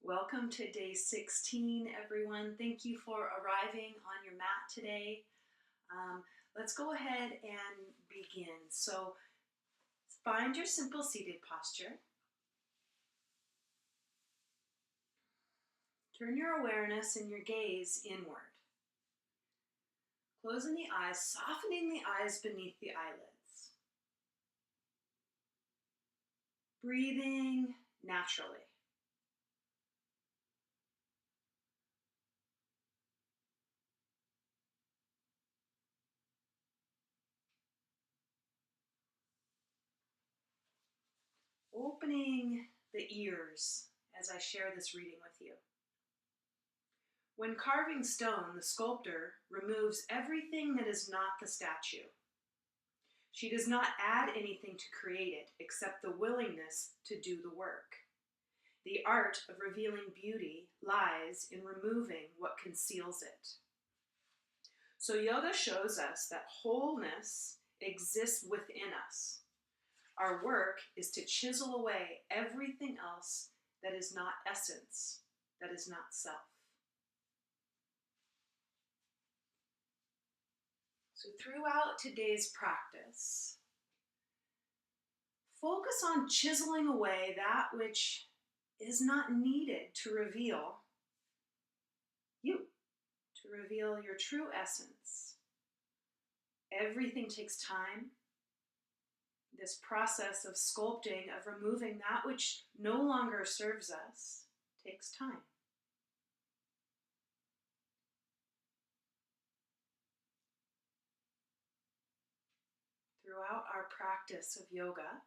Welcome to day 16, everyone. Thank you for arriving on your mat today. Let's go ahead and begin. So find your simple seated posture. Turn your awareness and your gaze inward. Closing the eyes, softening the eyes beneath the eyelids. Breathing naturally. Opening the ears as I share this reading with you. When carving stone, the sculptor removes everything that is not the statue. She does not add anything to create it except the willingness to do the work. The art of revealing beauty lies in removing what conceals it. So yoga shows us that wholeness exists within us. Our work is to chisel away everything else that is not essence, that is not self. So throughout today's practice, focus on chiseling away that which is not needed to reveal you, to reveal your true essence. Everything takes time. This process of sculpting, of removing that which no longer serves us, takes time. Throughout our practice of yoga,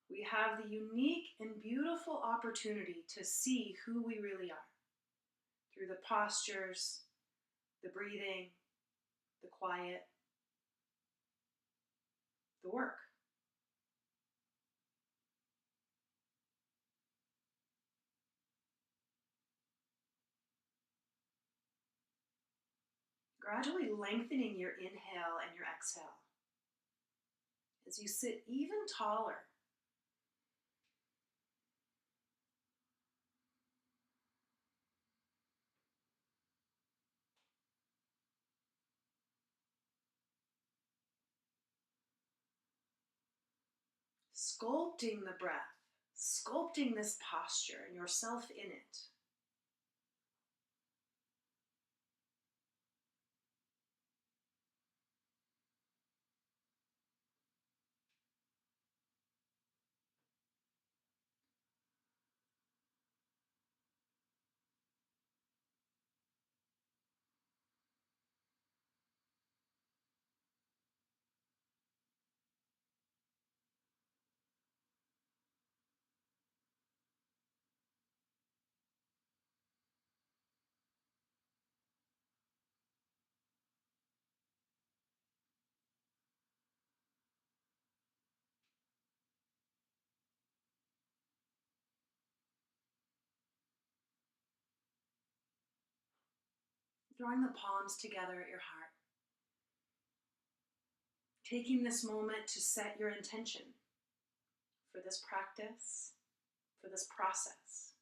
we have the unique and beautiful opportunity to see who we really are through the postures, the breathing, the quiet, the work. Gradually lengthening your inhale and your exhale as you sit even taller. Sculpting the breath, sculpting this posture and yourself in it. Drawing the palms together at your heart. Taking this moment to set your intention for this practice, for this process.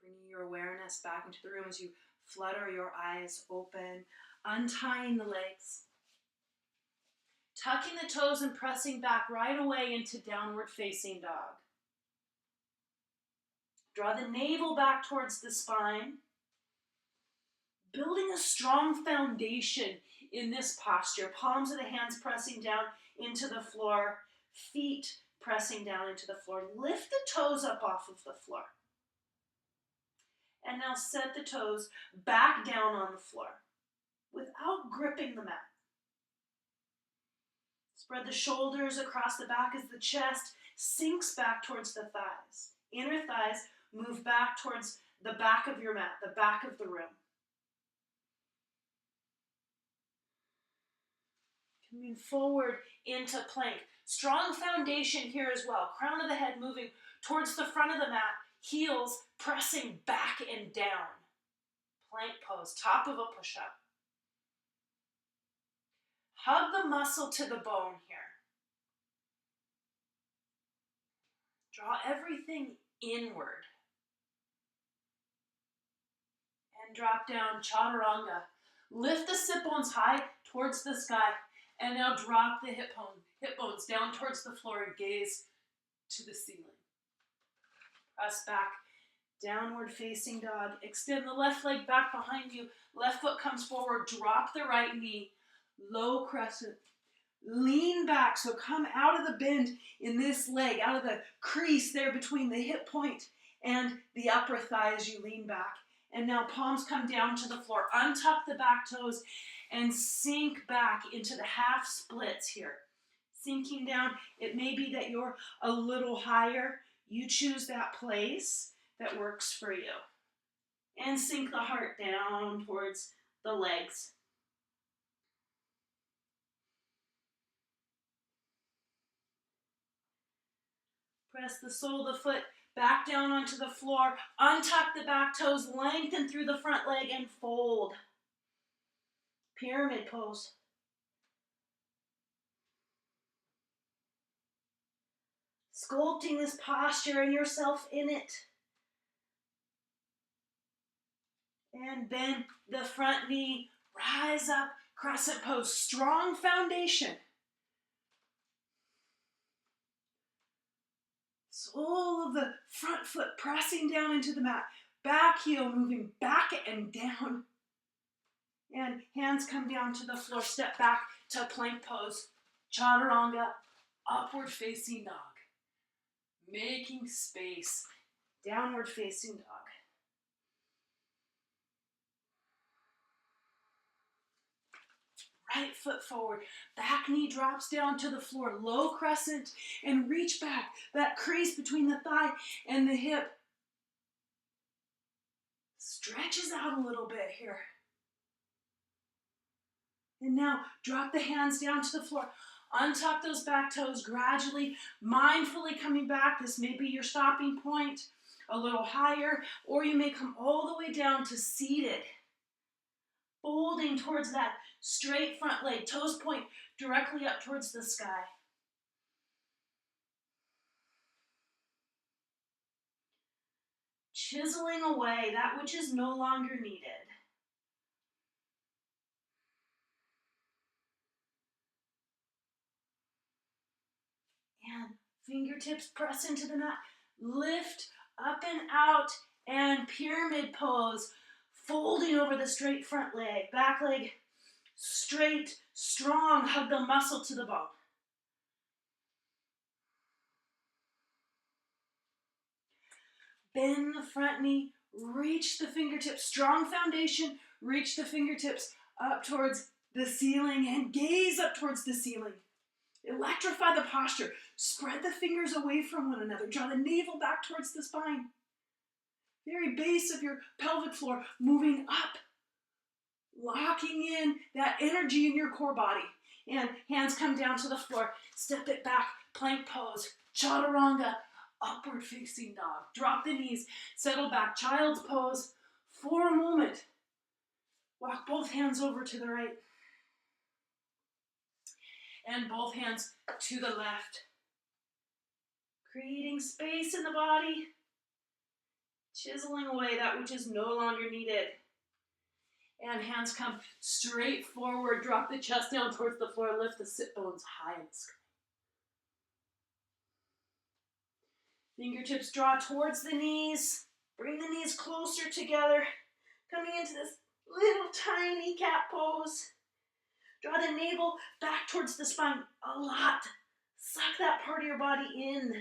Bringing your awareness back into the room as you flutter your eyes open, untying the legs. Tucking the toes and pressing back right away into downward facing dog. Draw the navel back towards the spine. Building a strong foundation in this posture. Palms of the hands pressing down into the floor. Feet pressing down into the floor. Lift the toes up off of the floor. And now set the toes back down on the floor without gripping the mat. Spread the shoulders across the back as the chest sinks back towards the thighs. Inner thighs move back towards the back of your mat, the back of the room. Coming forward into plank. Strong foundation here as well. Crown of the head moving towards the front of the mat. Heels pressing back and down. Plank pose, top of a push-up. Hug the muscle to the bone here. Draw everything inward. And drop down, chaturanga. Lift the sit bones high towards the sky. And now drop the hip bones down towards the floor and gaze to the ceiling. Press back, downward facing dog. Extend the left leg back behind you. Left foot comes forward. Drop the right knee. Low crescent. Lean back, so come out of the bend in this leg, out of the crease there between the hip point and the upper thigh as you lean back. And now palms come down to the floor. Untuck the back toes and sink back into the half splits here. Sinking down, it may be that you're a little higher. You choose that place that works for you. And sink the heart down towards the legs. Press the sole of the foot back down onto the floor. Untuck the back toes, lengthen through the front leg and fold. Pyramid pose. Sculpting this posture and yourself in it. And bend the front knee. Rise up, crescent pose. Strong foundation. Sole of the front foot pressing down into the mat. Back heel moving back and down. And hands come down to the floor. Step back to plank pose. Chaturanga, upward facing dog. Making space. Downward facing dog. Right foot forward, back knee drops down to the floor, low crescent, and reach back. That crease between the thigh and the hip stretches out a little bit here. And now drop the hands down to the floor. Untuck those back toes gradually, mindfully coming back. This may be your stopping point, a little higher, or you may come all the way down to seated. Folding towards that straight front leg, toes point directly up towards the sky. Chiseling away that which is no longer needed. And fingertips press into the mat. Lift up and out and pyramid pose. Folding over the straight front leg, back leg straight, strong, hug the muscle to the bone. Bend the front knee, reach the fingertips, strong foundation, reach the fingertips up towards the ceiling and gaze up towards the ceiling. Electrify the posture, spread the fingers away from one another, draw the navel back towards the spine. Very base of your pelvic floor, moving up, locking in that energy in your core body. And hands come down to the floor. Step it back, plank pose, chaturanga, upward facing dog. Drop the knees, settle back, child's pose for a moment. Walk both hands over to the right. And both hands to the left. Creating space in the body. Chiseling away that which is no longer needed. And hands come straight forward. Drop the chest down towards the floor. Lift the sit bones high in the sky. Fingertips draw towards the knees. Bring the knees closer together. Coming into this little tiny cat pose. Draw the navel back towards the spine a lot. Suck that part of your body in.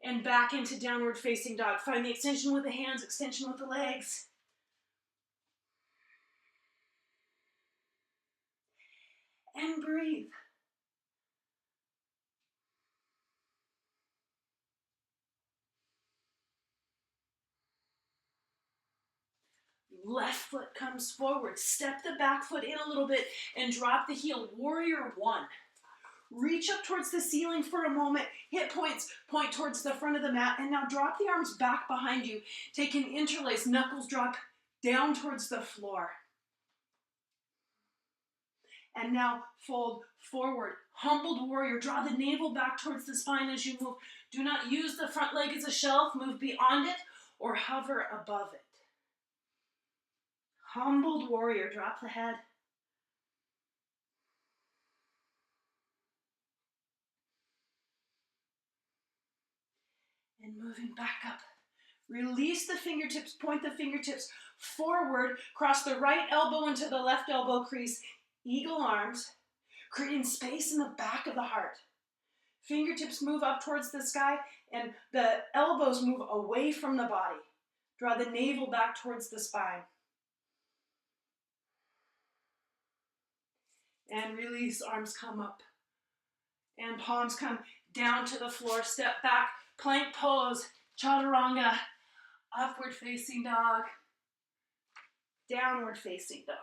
And back into downward facing dog. Find the extension with the hands, extension with the legs. And breathe. Left foot comes forward. Step the back foot in a little bit and drop the heel. Warrior one. Reach up towards the ceiling for a moment. Hip points point towards the front of the mat. And now drop the arms back behind you. Take an interlace. Knuckles drop down towards the floor. And now fold forward. Humbled warrior. Draw the navel back towards the spine as you move. Do not use the front leg as a shelf. Move beyond it or hover above it. Humbled warrior. Drop the head. And moving back up. Release the fingertips, point the fingertips forward, cross the right elbow into the left elbow crease, eagle arms, creating space in the back of the heart. Fingertips move up towards the sky and the elbows move away from the body. Draw the navel back towards the spine. And release, arms come up. And palms come down to the floor, step back, plank pose, chaturanga. Upward facing dog, downward facing dog.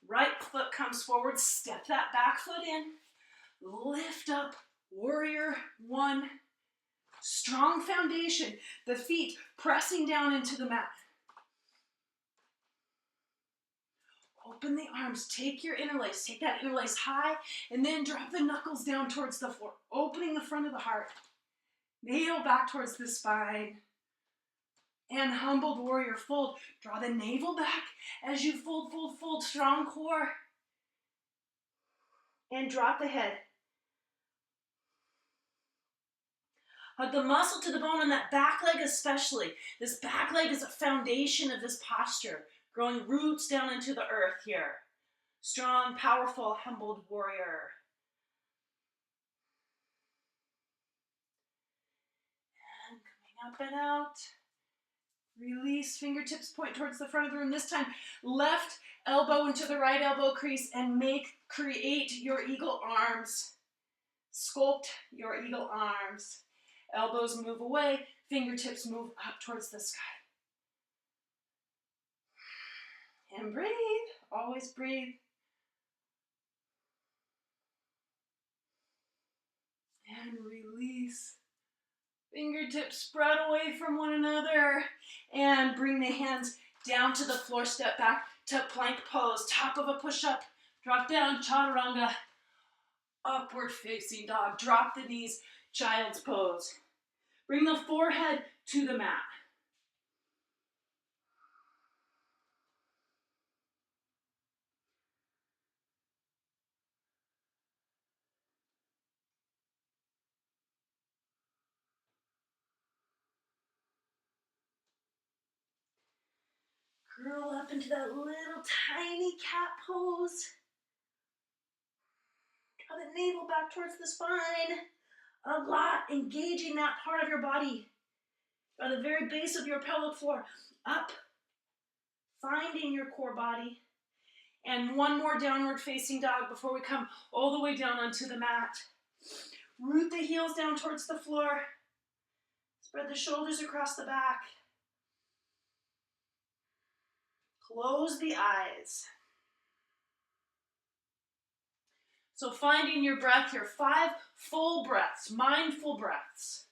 Right foot comes forward, step that back foot in, lift up, warrior one. Strong foundation, the feet pressing down into the mat. Open the arms, take your interlace, take that interlace high, and then drop the knuckles down towards the floor, opening the front of the heart. Navel back towards the spine. And humbled warrior fold. Draw the navel back as you fold, fold, fold. Strong core. And drop the head. Hug the muscle to the bone on that back leg especially. This back leg is a foundation of this posture. Growing roots down into the earth here. Strong, powerful, humbled warrior. And coming up and out. Release, fingertips point towards the front of the room. This time, left elbow into the right elbow crease and create your eagle arms. Sculpt your eagle arms. Elbows move away, fingertips move up towards the sky. And breathe, always breathe. And release. Fingertips spread away from one another and bring the hands down to the floor, step back to plank pose, top of a push-up, drop down, chaturanga, upward facing dog, drop the knees, child's pose. Bring the forehead to the mat. Curl up into that little tiny cat pose. Draw the navel back towards the spine. A lot engaging that part of your body. At the very base of your pelvic floor. Up. Finding your core body. And one more downward facing dog before we come all the way down onto the mat. Root the heels down towards the floor. Spread the shoulders across the back. Close the eyes. So finding your breath here, 5 full breaths, mindful breaths.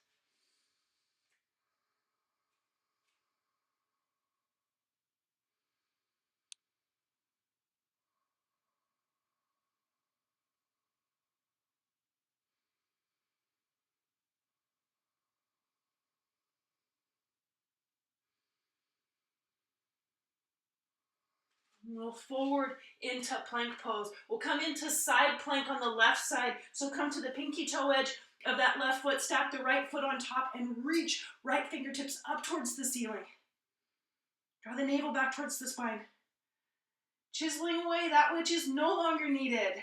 We'll forward into plank pose. We'll come into side plank on the left side. So come to the pinky toe edge of that left foot, stack the right foot on top and reach right fingertips up towards the ceiling. Draw the navel back towards the spine. Chiseling away that which is no longer needed.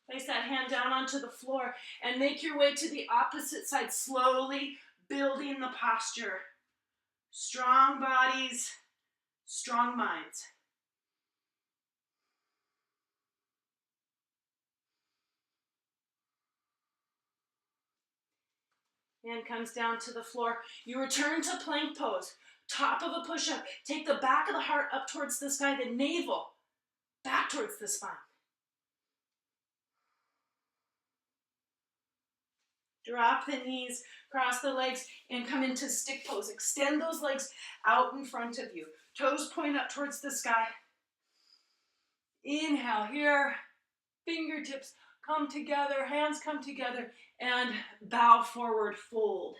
Place that hand down onto the floor and make your way to the opposite side, slowly building the posture. Strong bodies, strong minds. Hand comes down to the floor. You return to plank pose. Top of a push-up. Take the back of the heart up towards the sky, the navel back towards the spine. Drop the knees, cross the legs, and come into stick pose. Extend those legs out in front of you. Toes point up towards the sky. Inhale here. Fingertips come together, hands come together, and bow forward, fold.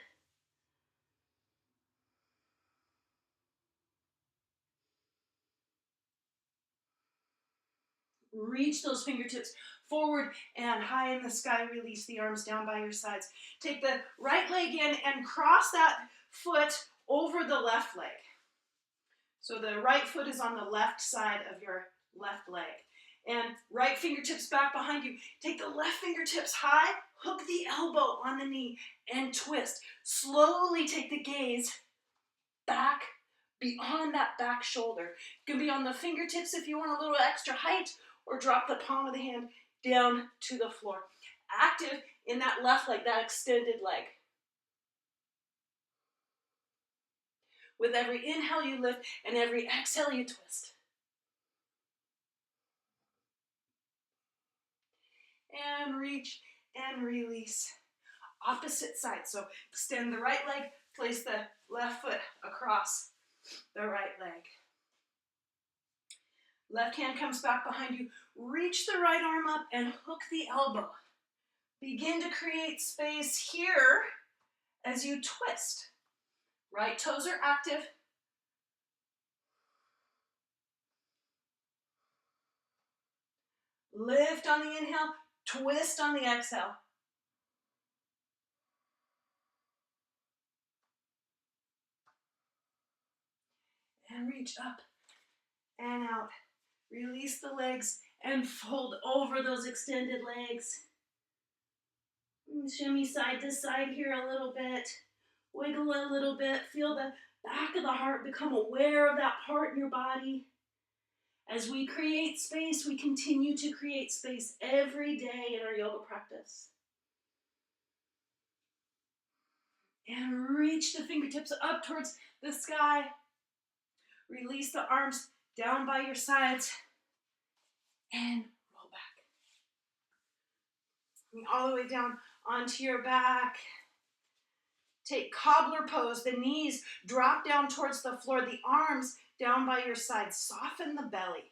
Reach those fingertips forward and high in the sky. Release the arms down by your sides. Take the right leg in and cross that foot over the left leg. So the right foot is on the left side of your left leg. And right fingertips back behind you. Take the left fingertips high, hook the elbow on the knee, and twist. Slowly take the gaze back beyond that back shoulder. You can be on the fingertips if you want a little extra height, or drop the palm of the hand down to the floor. Active in that left leg, that extended leg. With every inhale you lift, and every exhale you twist. And reach and release. Opposite side. So extend the right leg, place the left foot across the right leg. Left hand comes back behind you. Reach the right arm up and hook the elbow. Begin to create space here as you twist. Right toes are active. Lift on the inhale, twist on the exhale. And reach up and out. Release the legs and fold over those extended legs. Shimmy side to side here a little bit. Wiggle a little bit. Feel the back of the heart. Become aware of that part in your body. As we create space, we continue to create space every day in our yoga practice. And reach the fingertips up towards the sky. Release the arms down by your sides. And roll back. Bring all the way down onto your back. Take cobbler pose. The knees drop down towards the floor. The arms down by your sides. Soften the belly.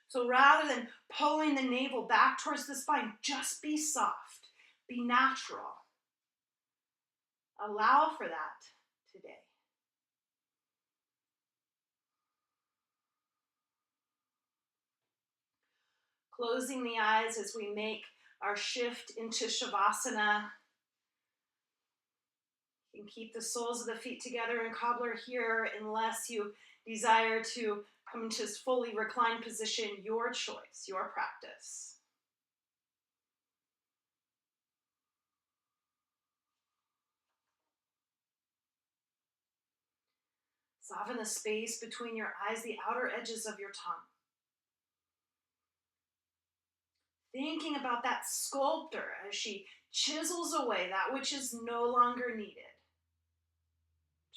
So rather than pulling the navel back towards the spine, just be soft. Be natural. Allow for that today. Closing the eyes as we make our shift into Shavasana. You can keep the soles of the feet together in cobbler here unless you desire to come into this fully reclined position. Your choice, your practice. Soften the space between your eyes, the outer edges of your tongue. Thinking about that sculptor as she chisels away that which is no longer needed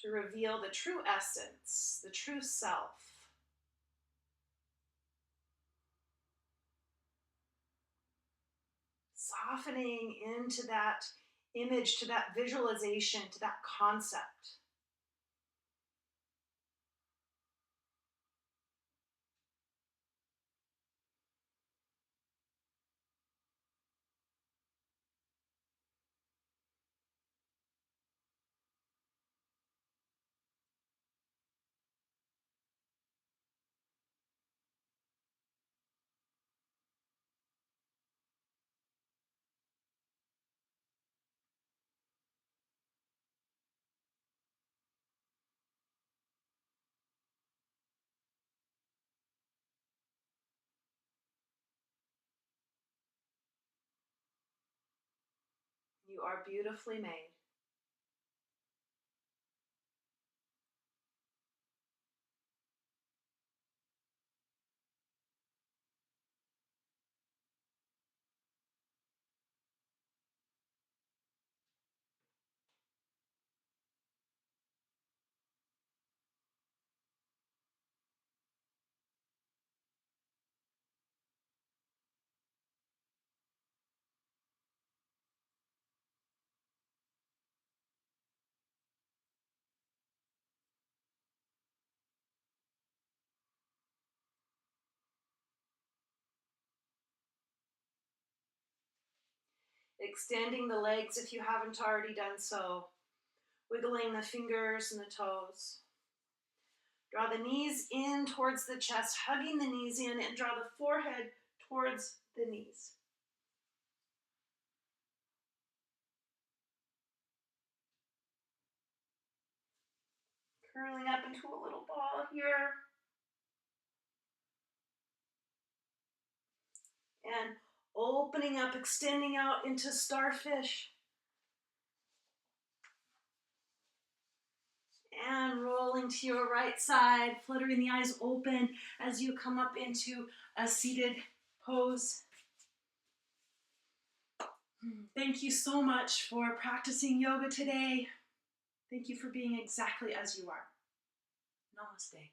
to reveal the true essence, the true self. Softening into that image, to that visualization, to that concept. You are beautifully made. Extending the legs if you haven't already done so. Wiggling the fingers and the toes. Draw the knees in towards the chest, hugging the knees in, and draw the forehead towards the knees. Curling up into a little ball here. And opening up, extending out into starfish. And rolling to your right side, fluttering the eyes open as you come up into a seated pose. Thank you so much for practicing yoga today. Thank you for being exactly as you are. Namaste.